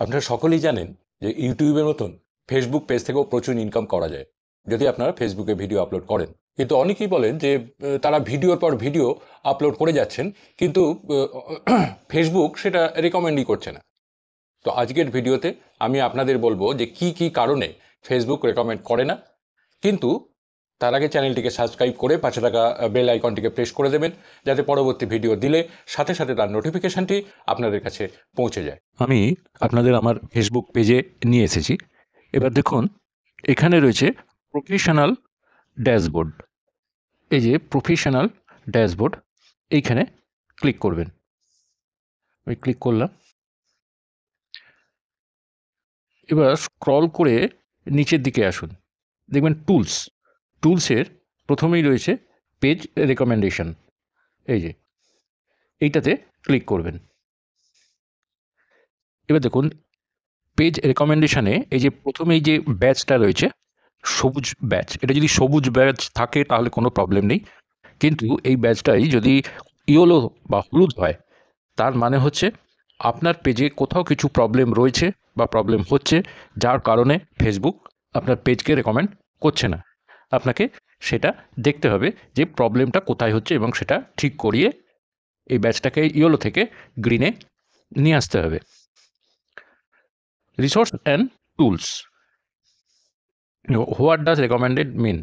আপনারা সকলেই জানেন যে ইউটিউবের মতন ফেসবুক পেজ থেকেও প্রচুর ইনকাম করা যায় যদি আপনারা ফেসবুকে ভিডিও আপলোড করেন। কিন্তু অনেকেই বলেন যে তারা ভিডিওর পর ভিডিও আপলোড করে যাচ্ছেন, কিন্তু ফেসবুক সেটা রেকমেন্ডই করছে না। তো আজকের ভিডিওতে আমি আপনাদের বলবো যে কি কি কারণে ফেসবুক রেকমেন্ড করে না। কিন্তু তার আগে চ্যানেলটিকে সাবস্ক্রাইব করে পাশে থাকা বেল আইকনটিকে প্রেস করে দেবেন, যাতে পরবর্তী ভিডিও দিলে সাথে সাথে তার নোটিফিকেশনটি আপনাদের কাছে পৌঁছে যায়। আমি আপনাদের আমার ফেসবুক পেজে নিয়ে এসেছি। এবার দেখুন, এখানে রয়েছে প্রফেশনাল ড্যাশবোর্ড। এই যে প্রফেশনাল ড্যাশবোর্ড, এইখানে ক্লিক করবেন। আমি ক্লিক করলাম। এবার স্ক্রল করে নিচের দিকে আসুন, দেখবেন টুলসের প্রথমেই রয়েছে পেজ রেকমেন্ডেশন। এই যে এইটাতে ক্লিক করবেন। এবার দেখুন পেজ রেকমেন্ডেশনে এই যে প্রথমেই যে ব্যাচটা রয়েছে সবুজ ব্যাচ, এটা যদি সবুজ ব্যাচ থাকে তাহলে কোনো প্রবলেম নেই, কিন্তু এই ব্যাচটাই যদি ইয়েলো বা হলুদ হয় তার মানে হচ্ছে আপনার পেজে কোথাও কিছু প্রবলেম রয়েছে বা প্রবলেম হচ্ছে, যার কারণে ফেসবুক আপনার পেজকে রেকমেন্ড করছে না। আপনাকে সেটা দেখতে হবে যে প্রবলেমটা কোথায় হচ্ছে এবং সেটা ঠিক করিয়ে এই ব্যাচটাকে ইয়েলো থেকে গ্রিনে নিয়ে আসতে হবে। Resource and tools. What does recommended mean?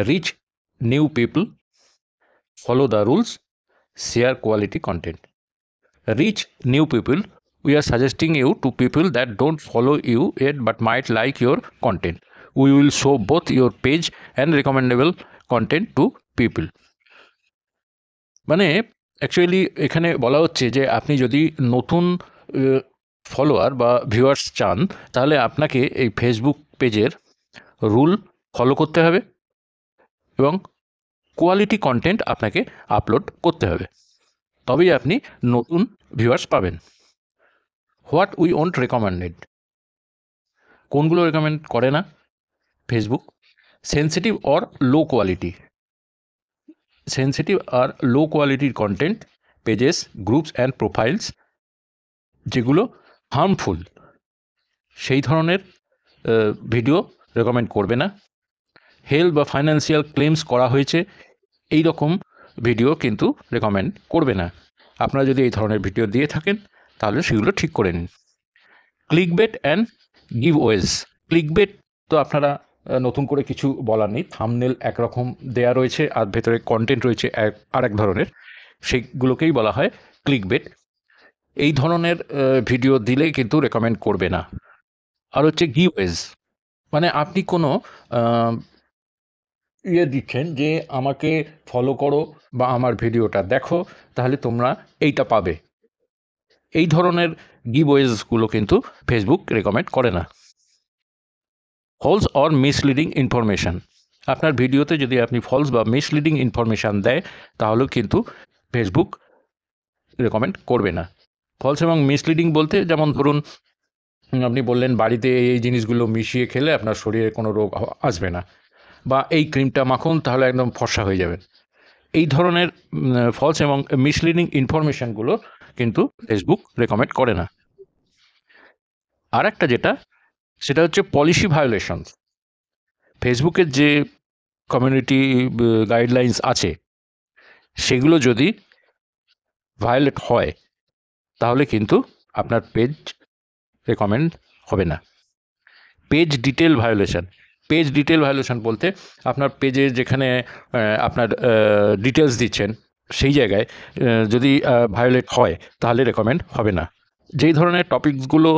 Reach new people, follow the rules, share quality content. Reach new people. We are suggesting you to people that don't follow you yet but might like your content. We will show both your page and recommendable content to people. মানে actually এখানে বলা হচ্ছে যে আপনি যদি নতুন follower বা viewers চান, তাহলে আপনাকে এই ফেসবুক পেজের রুল ফলো করতে হবে এবং কোয়ালিটি কন্টেন্ট আপনাকে আপলোড করতে হবে, তবেই আপনি নতুন ভিউয়ার্স পাবেন। হোয়াট উই ওন্ট রেকমেন্ডেড, কোনগুলো রেকমেন্ড করে না Facebook? Sensitive or low quality. Sensitive আর লো কোয়ালিটির content, pages, groups and profiles যেগুলো হার্মফুল, সেই ধরনের ভিডিও রেকমেন্ড করবে না। হেলথ বা ফাইন্যান্সিয়াল ক্লেমস করা হয়েছে এই রকম ভিডিও কিন্তু রেকমেন্ড করবে না। আপনারা যদি এই ধরনের ভিডিও দিয়ে থাকেন তাহলে সেগুলো ঠিক করে নিন। Clickbait and গিভওয়েজ। ক্লিকবেট তো আপনারা নতুন করে কিছু বলার নেই, থাম্বনেল একরকম দেয়া রয়েছে আর ভেতরে কন্টেন্ট রয়েছে আরেক ধরনের, সেগুলোকেই বলা হয় ক্লিকবেট। এই ধরনের ভিডিও দিলেই কিন্তু রেকমেন্ড করবে না। আর হচ্ছে গিভওয়েজ, মানে আপনি কোনো দিচ্ছেন যে আমাকে ফলো করো বা আমার ভিডিওটা দেখো, তাহলে তোমরা এইটা পাবে। এই ধরনের গিভওয়েজগুলো কিন্তু ফেসবুক রেকমেন্ড করে না। False or misleading information. আপনার ভিডিওতে যদি আপনি ফলস বা মিসলিডিং ইনফরমেশান দেয় তাহলেও কিন্তু ফেসবুক রেকমেন্ড করবে না। ফলস এবং মিসলিডিং বলতে, যেমন ধরুন আপনি বললেন বাড়িতে এই জিনিসগুলো মিশিয়ে খেলে আপনার শরীরে কোনো রোগ আসবে না, বা এই ক্রিমটা মাখুন তাহলে একদম ফর্সা হয়ে যাবেন। এই ধরনের ফলস এবং মিসলিডিং ইনফরমেশানগুলো কিন্তু ফেসবুক রেকমেন্ড করে না। আর একটা যেটা, সেটা হচ্ছে পলিসি ভায়োলেশনস। ফেসবুকের যে কমিউনিটি গাইডলাইন্স আছে সেগুলো যদি ভায়োলেট হয় তাহলে কিন্তু আপনার পেজ রেকমেন্ড হবে না। Page detail violation. Page detail violation বলতে আপনার পেজে যেখানে আপনার ডিটেলস দিচ্ছেন সেই জায়গায় যদি ভায়োলেট হয় তাহলে রেকমেন্ড হবে না। যেই ধরনের টপিকসগুলো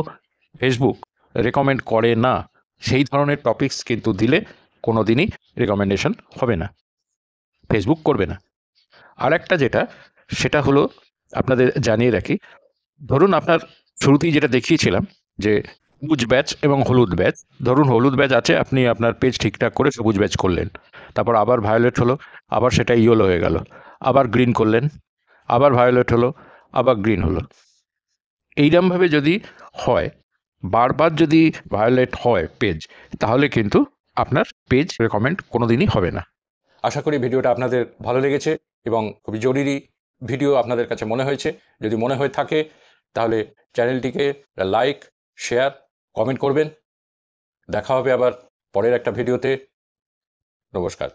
ফেসবুক রেকমেন্ড করে না সেই ধরনের টপিকস কিন্তু দিলে কোনো দিনই রেকমেন্ডেশন হবে না, ফেসবুক করবে না। আর একটা যেটা, সেটা হলো আপনাদের জানিয়ে রাখি, ধরুন আপনার শুরুতেই যেটা দেখিয়েছিলাম যে সবুজ ব্যাচ এবং হলুদ ব্যাচ। ধরুন হলুদ ব্যাচ আছে, আপনি আপনার পেজ ঠিকঠাক করে সবুজ ব্যাচ করলেন, তারপর আবার ভায়োলেট হলো, আবার সেটা ইয়েলো হয়ে গেল, আবার গ্রিন করলেন, আবার ভায়োলেট হলো, আবার গ্রিন হলো। এইরকমভাবে যদি হয়, বারবার যদি ভায়োলেট হয় পেজ, তাহলে কিন্তু আপনার পেজ রেকমেন্ড কোনো দিনই হবে না। আশা করি ভিডিওটা আপনাদের ভালো লেগেছে এবং খুবই জরুরি ভিডিও আপনাদের কাছে মনে হয়েছে। যদি মনে হয়ে থাকে তাহলে চ্যানেলটিকে লাইক, শেয়ার, কমেন্ট করবেন। দেখা হবে আবার পরের একটা ভিডিওতে। নমস্কার।